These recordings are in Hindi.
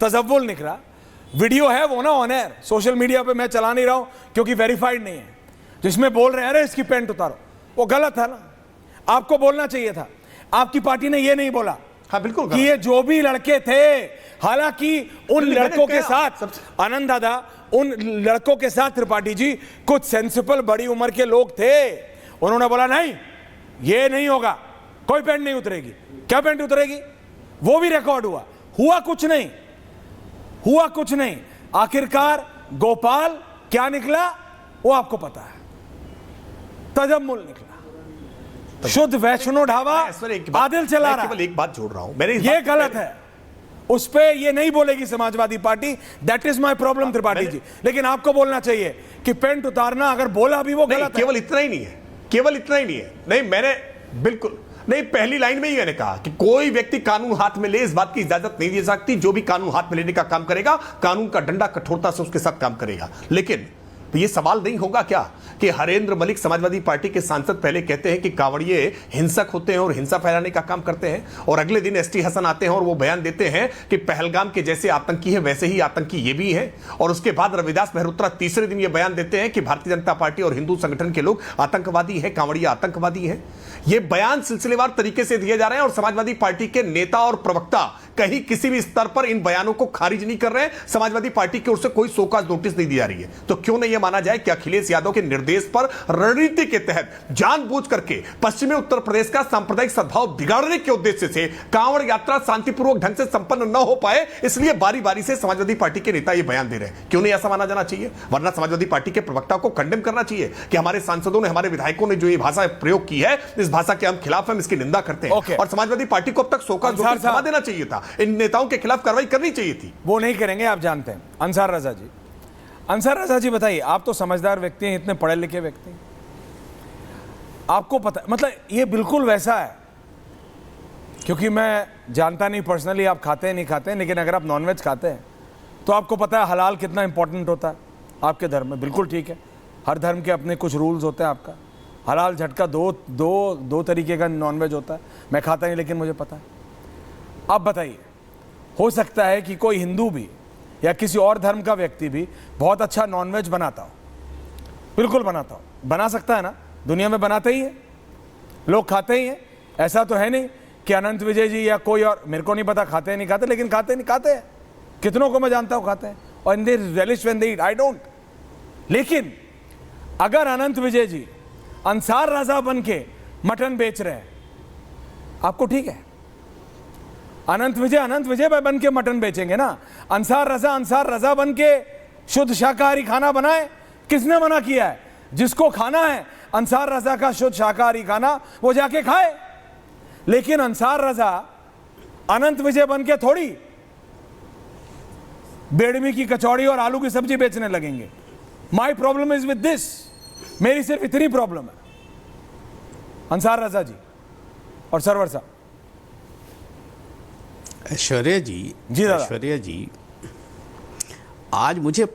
तजव्वुल निकला। वीडियो है वो ना ऑन एयर, सोशल मीडिया पे मैं चला नहीं रहा हूं क्योंकि वेरीफाइड नहीं है, जिसमें बोल रहे हैं अरे इसकी पैंट उतारो, वो गलत है ना। आपको बोलना चाहिए था। आपकी पार्टी ने ये नहीं बोला हाँ बिल्कुल कि ये जो भी लड़के थे, हालांकि उन लड़कों के साथ, आनंद दादा, उन लड़कों के साथ त्रिपाठी जी कुछ सेंसिबल बड़ी उम्र के लोग थे। उन्होंने बोला नहीं ये नहीं होगा, कोई पैंट नहीं उतरेगी। क्या पैंट उतरेगी? वो भी रिकॉर्ड हुआ, हुआ कुछ नहीं, हुआ कुछ नहीं। आखिरकार गोपाल क्या निकला वो आपको पता है, तजम्मुल निकला, शुद्ध वैष्णो ढाबा आदिल चला रहा। केवल एक बात जोड़ रहा हूं, ये गलत है, उस पे ये नहीं बोलेगी Samajwadi Party. That is my problem Tripathi ji. लेकिन आपको बोलना चाहिए कि पेंट उतारना, अगर बोला भी वो गलत है। केवल इतना ही नहीं है, केवल इतना ही नहीं है। नहीं, मैंने बिल्कुल नहीं, पहली लाइन में ही मैंने कहा कि कोई व्यक्ति कानून हाथ में ले इस बात की इजाजत नहीं दे सकती। जो भी कानून हाथ में लेने का काम करेगा, कानून का डंडा कठोरता से उसके साथ काम करेगा। लेकिन तो ये सवाल नहीं होगा क्या कि हरेंद्र मलिक समाजवादी पार्टी के सांसद पहले कहते हैं कि कांवड़िए हिंसक होते हैं और हिंसा फैलाने का काम करते हैं, और अगले दिन एसटी हसन आते हैं और वो बयान देते हैं कि पहलगाम के जैसे आतंकी है वैसे ही आतंकी ये भी है, और उसके बाद रविदास मेहरोत्रा तीसरे दिन ये बयान देते हैं कि भारतीय जनता पार्टी और हिंदू संगठन के लोग आतंकवादी है, कांवड़िया आतंकवादी है। ये बयान सिलसिलेवार तरीके से दिए जा रहे हैं और समाजवादी पार्टी के नेता और प्रवक्ता कहीं किसी भी स्तर पर इन बयानों को खारिज नहीं कर रहे हैं। समाजवादी पार्टी की ओर से कोई शोकॉज नोटिस नहीं दी जा रही है। तो क्यों नहीं यह माना जाए कि अखिलेश यादव के निर्देश पर रणनीति के तहत जानबूझ करके पश्चिमी उत्तर प्रदेश का सांप्रदायिक सद्भाव बिगाड़ने के उद्देश्य से कांवड़ यात्रा शांतिपूर्वक ढंग से संपन्न न हो पाए, इसलिए बारी बारी से समाजवादी पार्टी के नेता यह बयान दे रहे हैं। क्यों नहीं ऐसा माना जाना चाहिए? वरना समाजवादी पार्टी के प्रवक्ता को कंडेम करना चाहिए कि हमारे सांसदों ने, हमारे विधायकों ने जो ये भाषा प्रयोग की है, इस भाषा के हम खिलाफ, हम इसकी निंदा करते हैं। और समाजवादी पार्टी को अब तक शोकॉज नोटिस थमा देना चाहिए था, इन नेताओं के खिलाफ कार्रवाई करनी चाहिए थी। वो नहीं करेंगे, आप जानते हैं। अंसार रजा जी, अंसार रजा जी बताइए, आप तो समझदार व्यक्ति हैं, इतने पढ़े लिखे व्यक्ति हैं, आपको पता, मतलब ये बिल्कुल वैसा है, क्योंकि मैं जानता नहीं पर्सनली आप खाते हैं नहीं खाते हैं, लेकिन अगर आप नॉनवेज खाते हैं तो आपको पता है हलाल कितना इंपॉर्टेंट होता है आपके धर्म में। बिल्कुल ठीक है, हर धर्म के अपने कुछ रूल्स होते हैं। आपका हलाल झटका दो तरीके का नॉनवेज होता है, मैं खाता नहीं लेकिन मुझे पता है। अब बताइए, हो सकता है कि कोई हिंदू भी या किसी और धर्म का व्यक्ति भी बहुत अच्छा नॉनवेज बनाता हो, बिल्कुल बनाता हो, बना सकता है ना, दुनिया में बनाते ही है, लोग खाते ही हैं। ऐसा तो है नहीं कि अनंत विजय जी या कोई और, मेरे को नहीं पता खाते हैं नहीं खाते, लेकिन खाते नहीं खाते हैं, कितनों को मैं जानता हूं खाते हैं, और इन they relish when they eat, I don't. लेकिन अगर अनंत विजय जी अंसार रजा बन के मटन बेच रहे हैं, आपको ठीक है, अनंत विजय बन के मटन बेचेंगे ना। अंसार रजा बन के शुद्ध शाकाहारी खाना बनाए, किसने मना किया है? जिसको खाना है अंसार रजा का शुद्ध शाकाहारी खाना, वो जाके खाए। लेकिन अंसार रजा अनंत विजय बन के थोड़ी बेड़मी की कचौड़ी और आलू की सब्जी बेचने लगेंगे। My problem is with this, मेरी सिर्फ इतनी प्रॉब्लम है। अंसार रजा जी और सरवर साहब। ऐश्वर्या जी, ऐश्वर्या जी, आज मुझे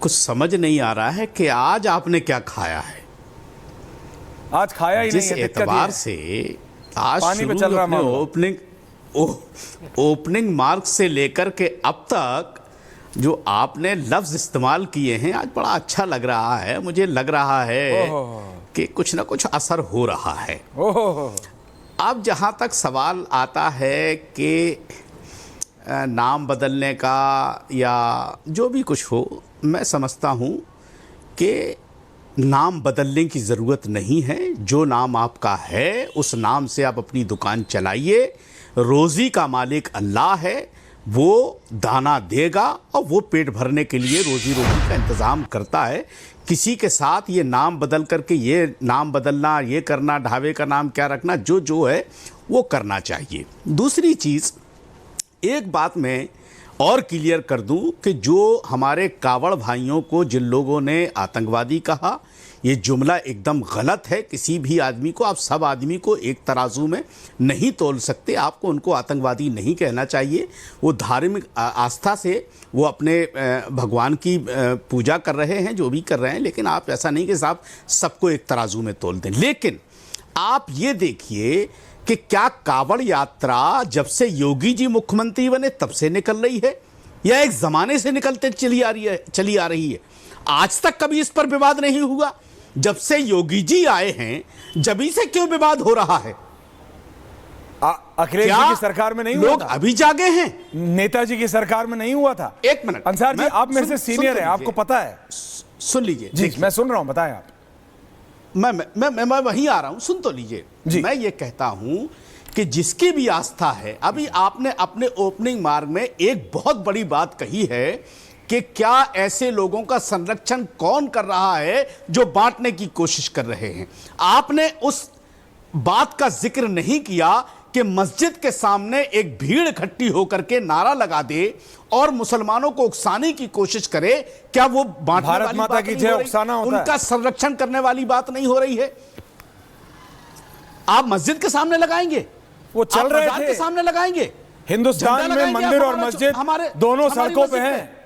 कुछ समझ नहीं आ रहा है कि आज आपने क्या खाया है। आज खाया ही जिस नहीं है, एतबार से आज शुरू अपने ओपनिंग मार्क से लेकर के अब तक जो आपने लफ्ज इस्तेमाल किए हैं, आज बड़ा अच्छा लग रहा है। मुझे लग रहा है कि कुछ ना कुछ असर हो रहा है। अब जहाँ तक सवाल आता है कि नाम बदलने का या जो भी कुछ हो, मैं समझता हूँ कि नाम बदलने की ज़रूरत नहीं है। जो नाम आपका है उस नाम से आप अपनी दुकान चलाइए। रोज़ी का मालिक अल्लाह है, वो दाना देगा और वो पेट भरने के लिए रोज़ी रोटी का इंतज़ाम करता है। किसी के साथ ये नाम बदल करके ये नाम बदलना, ये करना, ढाबे का नाम क्या रखना, जो है वो करना चाहिए। दूसरी चीज़, एक बात मैं और क्लियर कर दूं कि जो हमारे कावड़ भाइयों को जिन लोगों ने आतंकवादी कहा, ये जुमला एकदम गलत है। किसी भी आदमी को, आप सब आदमी को एक तराजू में नहीं तोल सकते। आपको उनको आतंकवादी नहीं कहना चाहिए। वो धार्मिक आस्था से वो अपने भगवान की पूजा कर रहे हैं, जो भी कर रहे हैं, लेकिन आप ऐसा नहीं कि साहब सबको एक तराजू में तोल दें। लेकिन आप ये देखिए कि क्या कावड़ यात्रा जब से योगी जी मुख्यमंत्री बने तब से निकल रही है। यह एक जमाने से निकलते चली आ रही है। आज तक कभी इस पर विवाद नहीं हुआ। जब से योगी जी आए हैं जब से क्यों विवाद हो रहा है? अखिलेश जी की सरकार में नहीं हुआ लोग था? अभी जागे हैं। नेताजी की सरकार में नहीं हुआ था। एक मिनट अंसार जी, आप मेरे से सीनियर हैं, आपको पता है। सुन लीजिए जी, मैं सुन रहा हूं, बताएं आप। मैं वहीं आ रहा हूं, सुन तो लीजिए। मैं ये कहता हूं कि जिसकी भी आस्था है, अभी आपने अपने ओपनिंग मार्ग में एक बहुत बड़ी बात कही है कि क्या ऐसे लोगों का संरक्षण कौन कर रहा है जो बांटने की कोशिश कर रहे हैं। आपने उस बात का जिक्र नहीं किया कि मस्जिद के सामने एक भीड़ इकट्ठी होकर के नारा लगा दे और मुसलमानों को उकसाने की कोशिश करे। क्या वो बांटने भारत वाली माता बात की नहीं जय हो रही? उकसाना होता है? उनका संरक्षण करने वाली बात नहीं हो रही है। आप मस्जिद के सामने लगाएंगे, वो चल रहे मजार थे। के सामने लगाएंगे। हिंदुस्तान झंडा में लगाएंगे, मंदिर आप और हमारा मस्जिद हमारे- दोनों हमारी सड़कों पे मस्जिद हैं।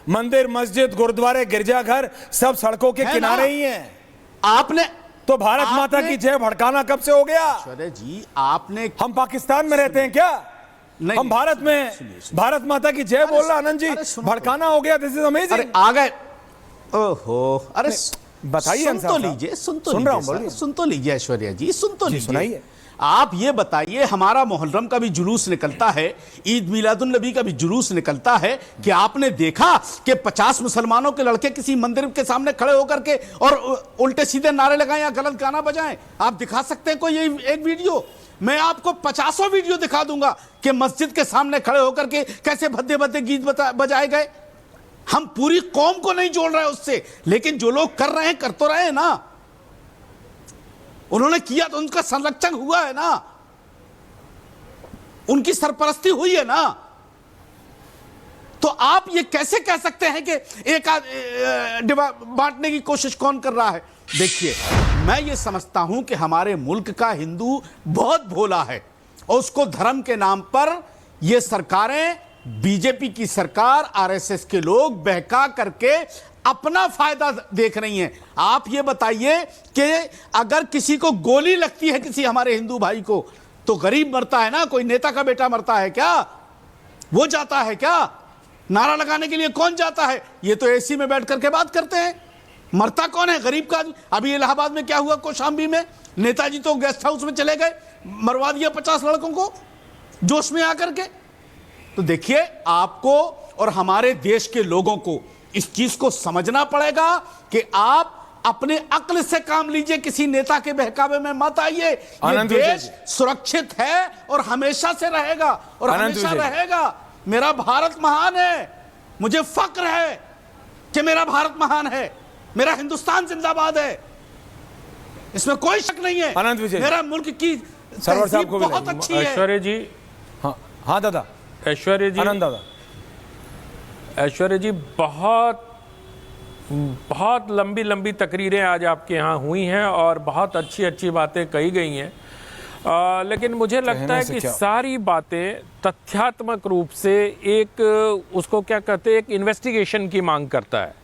मंदिर, मस्जिद, गुरुद्वारे, गिरजाघर सब सड़कों के है किनारे ना? ही हैं। आपने तो भारत माता की जय भड़काना कब से हो गया? ऐश्वर्या जी, आपने हम पाकिस्तान में रहते हैं क्या? नहीं, हम भारत में भारत माता की जय बोल रहा आनंद जी, अरे सुनो भड़काना हो गया। दिस इज अरे अमेजिंग। आ गए। ओहो, अरे बताइए सुन अंसार तो साहब। लीजिए, सुन रहा हूं, बोलिए। सुन तो लीजिए ऐश्वर्या जी, सुन तो लीजिए। सुनाइए। आप ये बताइए, हमारा मुहर्रम का भी जुलूस निकलता है, ईद मिलादुन नबी का भी जुलूस निकलता है। कि आपने देखा कि 50 मुसलमानों के लड़के किसी मंदिर के सामने खड़े होकर के और उल्टे सीधे नारे लगाएं या गलत गाना बजाएं? आप दिखा सकते हैं कोई एक वीडियो? मैं आपको 50 वीडियो दिखा दूंगा कि मस्जिद के सामने खड़े होकर के कैसे भद्दे भद्दे गीत बजाए गए। हम पूरी कौम को नहीं जोड़ रहे उससे, लेकिन जो लोग कर रहे हैं कर तो रहे हैं ना। उन्होंने किया तो उनका संरक्षण हुआ है ना, उनकी सरपरस्ती हुई है ना। तो आप ये कैसे कह सकते हैं कि एक बांटने की कोशिश कौन कर रहा है? देखिए, मैं ये समझता हूं कि हमारे मुल्क का हिंदू बहुत भोला है और उसको धर्म के नाम पर ये सरकारें, बीजेपी की सरकार, आरएसएस के लोग बहका करके अपना फायदा देख रही हैं। आप ये बताइए कि अगर किसी को गोली लगती है किसी हमारे हिंदू भाई को, तो गरीब मरता है ना, कोई नेता का बेटा मरता है क्या? वो जाता है क्या नारा लगाने के लिए? कौन जाता है? ये तो एसी में बैठ करके बात करते हैं। मरता कौन है? गरीब का आदमी। अभी इलाहाबाद में क्या हुआ? कौशाम्बी में नेताजी तो गेस्ट हाउस में चले गए, मरवा दिया 50 लड़कों को जोश में आकर के। तो देखिए, आपको और हमारे देश के लोगों को इस चीज को समझना पड़ेगा कि आप अपने अक्ल से काम लीजिए, किसी नेता के बहकावे में मत आइए। ये देश सुरक्षित है और हमेशा से रहेगा और हमेशा रहेगा। मेरा भारत महान है, मुझे फक्र है कि मेरा भारत महान है, मेरा हिंदुस्तान जिंदाबाद है, इसमें कोई शक नहीं है। मेरा मुल्क की तहजीब बहुत अच्छी है। ऐश्वर्या जी, हाँ दादा, ऐश्वर्या जी, आनंद दादा, ऐश्वर्या जी, बहुत बहुत लंबी लंबी तकरीरें आज आपके यहाँ हुई हैं और बहुत अच्छी अच्छी बातें कही गई हैं। लेकिन मुझे लगता है कि सारी बातें तथ्यात्मक रूप से एक, उसको क्या कहते हैं, एक इन्वेस्टिगेशन की मांग करता है।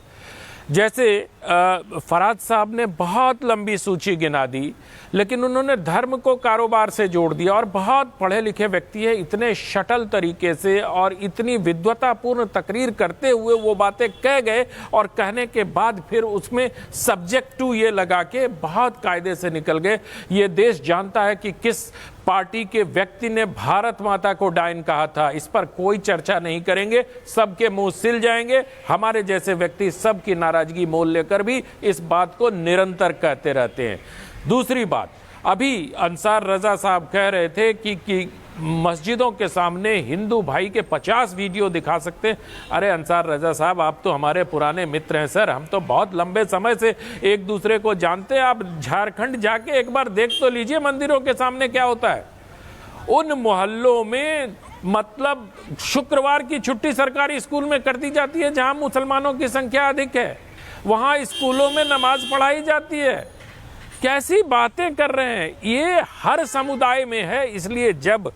जैसे फराद साहब ने बहुत लंबी सूची गिना दी, लेकिन उन्होंने धर्म को कारोबार से जोड़ दिया और बहुत पढ़े लिखे व्यक्ति है, इतने शटल तरीके से और इतनी विद्वतापूर्ण तकरीर करते हुए वो बातें कह गए और कहने के बाद फिर उसमें सब्जेक्ट टू ये लगा के बहुत कायदे से निकल गए। ये देश जानता है कि किस पार्टी के व्यक्ति ने भारत माता को डायन कहा था। इस पर कोई चर्चा नहीं करेंगे, सबके मुंह सिल जाएंगे। हमारे जैसे व्यक्ति सबकी नाराजगी मोल लेकर भी इस बात को निरंतर कहते रहते हैं। दूसरी बात, अभी अंसार रजा साहब कह रहे थे कि मस्जिदों के सामने हिंदू भाई के 50 वीडियो दिखा सकते हैं। अरे अंसार रजा साहब, आप तो हमारे पुराने मित्र हैं सर, हम तो बहुत लंबे समय से एक दूसरे को जानते हैं। आप झारखंड जाके एक बार देख तो लीजिए मंदिरों के सामने क्या होता है। उन मोहल्लों में मतलब शुक्रवार की छुट्टी सरकारी स्कूल में कर दी जाती है जहां मुसलमानों की संख्या अधिक है, वहां स्कूलों में नमाज पढ़ाई जाती है। कैसी बातें कर रहे हैं, ये हर समुदाय में है। इसलिए जब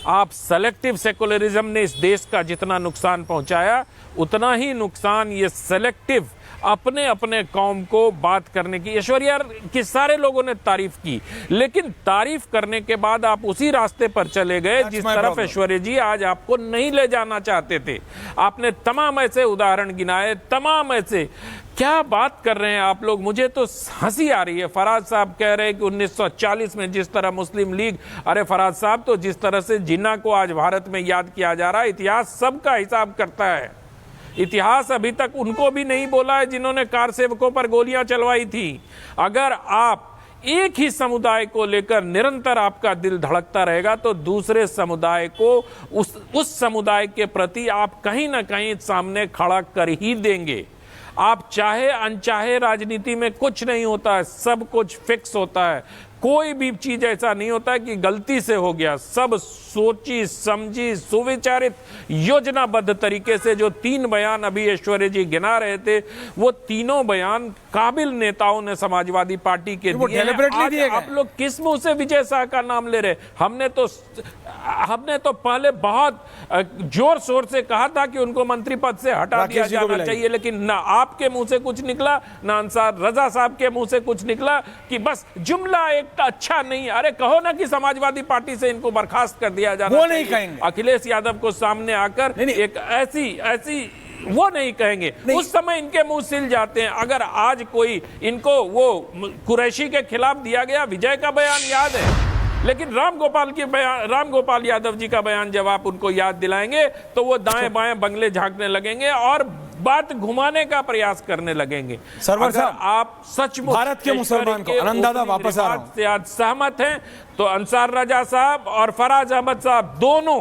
आप सेलेक्टिव सेकुलरिज्म ने इस देश का जितना नुकसान पहुंचाया, उतना ही नुकसान ये सेलेक्टिव अपने अपने कौम को बात करने की। ऐश्वर्या की सारे लोगों ने तारीफ की, लेकिन तारीफ करने के बाद आप उसी रास्ते पर चले गए जिस तरफ ऐश्वर्या जी आज आपको नहीं ले जाना चाहते थे। आपने तमाम ऐसे उदाहरण गिनाए, तमाम ऐसे, क्या बात कर रहे हैं आप लोग। मुझे तो हंसी आ रही है। फराज साहब कह रहे हैं कि 1940 में जिस तरह मुस्लिम लीग, अरे फराज साहब, तो जिस तरह से जिन्ना को आज भारत में याद किया जा रहा है, इतिहास सबका हिसाब करता है। इतिहास अभी तक उनको भी नहीं बोला है जिन्होंने कार सेवकों पर गोलियां चलवाई थी। अगर आप एक ही समुदाय को लेकर निरंतर आपका दिल धड़कता रहेगा तो दूसरे समुदाय को उस समुदाय के प्रति आप कहीं ना कहीं सामने खड़ा कर ही देंगे। आप चाहे अनचाहे, राजनीति में कुछ नहीं होता है, सब कुछ फिक्स होता है। कोई भी चीज ऐसा नहीं होता है कि गलती से हो गया। सब सोची समझी सुविचारित योजनाबद्ध तरीके से जो 3 बयान अभी ऐश्वर्या जी गिना रहे थे, वो तीनों बयान काबिल नेताओं ने समाजवादी पार्टी के दिए हैं। आप लोग किस मुंह से विजय शाह का नाम ले रहे? हमने तो पहले बहुत जोर शोर से कहा था कि उनको मंत्री पद से हटा दिया जाना चाहिए, लेकिन ना आपके मुंह से कुछ निकला, ना अंसार रजा साहब के मुंह से कुछ निकला कि बस जुमला एक अच्छा नहीं। अरे कहो ना कि समाजवादी पार्टी से इनको बर्खास्त कर दिया जाना वो नहीं कहेंगे। अखिलेश यादव को सामने आकर एक ऐसी वो नहीं कहेंगे। उस समय इनके मुंह सिल जाते हैं। अगर आज कोई इनको वो कुरैशी के खिलाफ दिया गया विजय का बयान याद है, लेकिन राम गोपाल यादव जी का बयान जब आप उनको याद दिलाएंगे तो वो दाएं बाएं बंगले झांकने लगेंगे और बात घुमाने का प्रयास करने लगेंगे। सरवर साहब, आप सचमुच भारत के मुसलमान को अनंदादा वापस आ रहा हूं से आज सहमत हैं तो अंसार रजा साहब और फराज अहमद साहब दोनों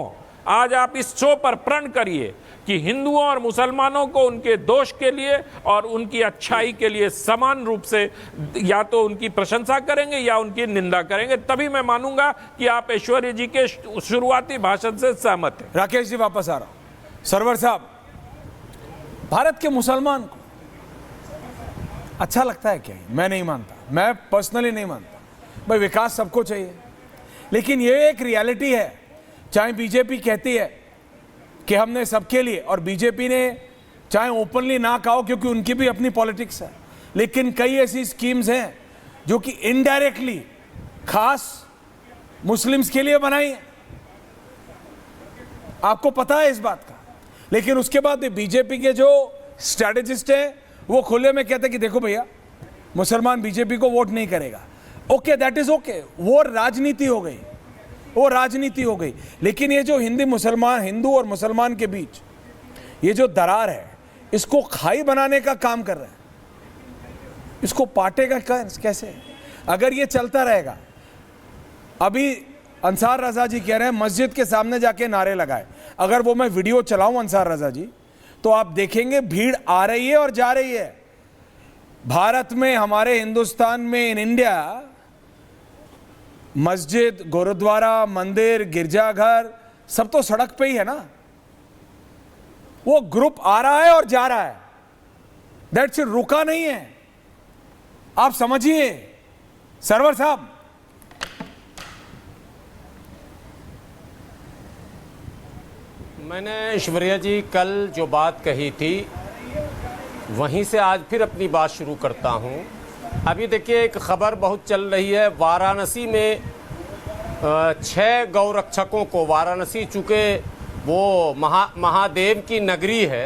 आज आप इस शो पर प्रण करिए कि हिंदुओं और मुसलमानों को उनके दोष के लिए और उनकी अच्छाई के लिए समान रूप से या तो उनकी प्रशंसा करेंगे या उनकी निंदा करेंगे। तभी मैं मानूंगा कि आप ऐश्वर्या जी के शुरुआती भाषण से सहमत हैं। राकेश जी वापस आ रहा हूं। सरवर साहब, भारत के मुसलमान को अच्छा लगता है क्या? मैं नहीं मानता, मैं पर्सनली नहीं मानता। भाई विकास सबको चाहिए, लेकिन ये एक रियलिटी है। चाहे बीजेपी कहती है कि हमने सबके लिए, और बीजेपी ने चाहे ओपनली ना कहो क्योंकि उनकी भी अपनी पॉलिटिक्स है, लेकिन कई ऐसी स्कीम्स हैं जो कि इनडायरेक्टली खास मुस्लिम्स के लिए बनाई है। आपको पता है इस बात का। लेकिन उसके बाद बीजेपी के जो स्ट्रैटेजिस्ट हैं वो खुले में कहते हैं कि देखो भैया, मुसलमान बीजेपी को वोट नहीं करेगा। ओके, दैट इज ओके, वो राजनीति हो गई, वो राजनीति हो गई। लेकिन ये जो हिंदू और मुसलमान के बीच ये जो दरार है, इसको खाई बनाने का काम कर रहे हैं। इसको पाटेगा कैसे? अगर ये चलता रहेगा, अभी अंसार रजा जी कह रहे हैं मस्जिद के सामने जाके नारे लगाए। अगर वो मैं वीडियो चलाऊं अंसार रजा जी, तो आप देखेंगे भीड़ आ रही है और जा रही है। भारत में, हमारे हिंदुस्तान में, इन इंडिया, मस्जिद, गुरुद्वारा, मंदिर, गिरजाघर सब तो सड़क पे ही है ना। वो ग्रुप आ रहा है और जा रहा है, दैट्स इट, रुका नहीं है। आप समझिए सरवर साहब। मैंने ऐश्वर्या जी कल जो बात कही थी वहीं से आज फिर अपनी बात शुरू करता हूं। अभी देखिए, एक खबर बहुत चल रही है वाराणसी में 6 गौरक्षकों को, वाराणसी चूँकि वो महादेव की नगरी है,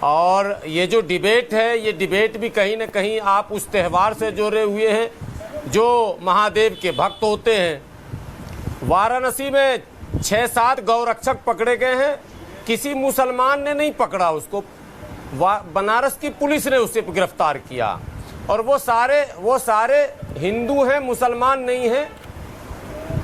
और ये जो डिबेट है, ये डिबेट भी कहीं ना कहीं आप उस त्यौहार से जुड़े हुए हैं जो महादेव के भक्त होते हैं। वाराणसी में 6-7 गौरक्षक पकड़े गए हैं, किसी मुसलमान ने नहीं पकड़ा उसको, बनारस की पुलिस ने उसे गिरफ्तार किया, और वो सारे हिंदू हैं, मुसलमान नहीं हैं।